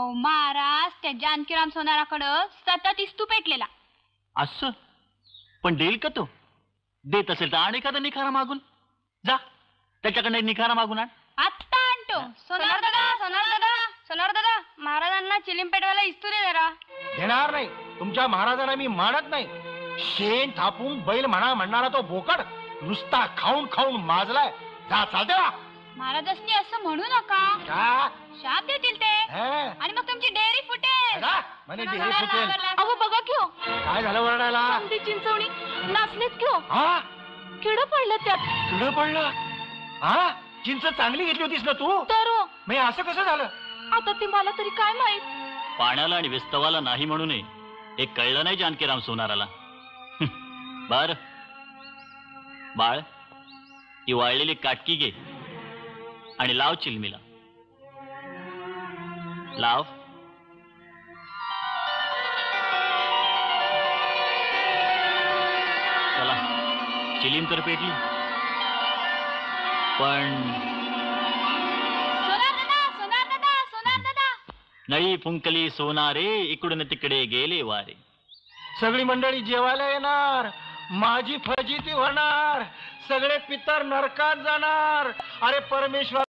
अहो महाराज, त्या जानकीराम सोनाराकडं सतत इस्तू पेटलेला. असं पण देईल का तो? देत असेल तर आणि एखादा निखारा मागून जा, त्याच्याकडे निखारा मागून आण. आत्ता आणतो. सोनार दादा, महाराजांना चिलीम पेटवायला इस्तू दे जरा. देणार नाही. तुमच्या महाराजांना मी मानत नाही. शेण थापून बैल म्हणणारा तो बोकड नुसता खाऊन खाऊन माजलाय. जा, चालते ना. महाराजांनी असं म्हणू नका. का? शाप देतील ते आणि मग तुमची डेअरी फुटेल. म्हणे डेअरी फुटेल. अहो बघा क्यों काय झालं वरडायला? चिंचवणी नाचलेत क्यों? हा, किड पडलं त्यात. किड पडलं? हा, चिंच चांगली घेतली होतीस ना तू? तर मी असं कसं झालं? आता ते मला तरी काय माहित. पाण्याला आणि विस्तवाला नाही म्हणून हे कळलं नाही जानकीराम सोनाराला. बर बाळ, ती वाळलेली काटकी घे आणि लाव चिलमीला. लाव. चला, चिलीम तर पेटली, पण सोनार दादा नळी फुंकली सोनारे, इकडून तिकडे गेले वारे. सगळी मंडळी जेवायला येणार, माझी फजिती होणार, सगळे पितर नरकात जाणार. अरे परमेश्वर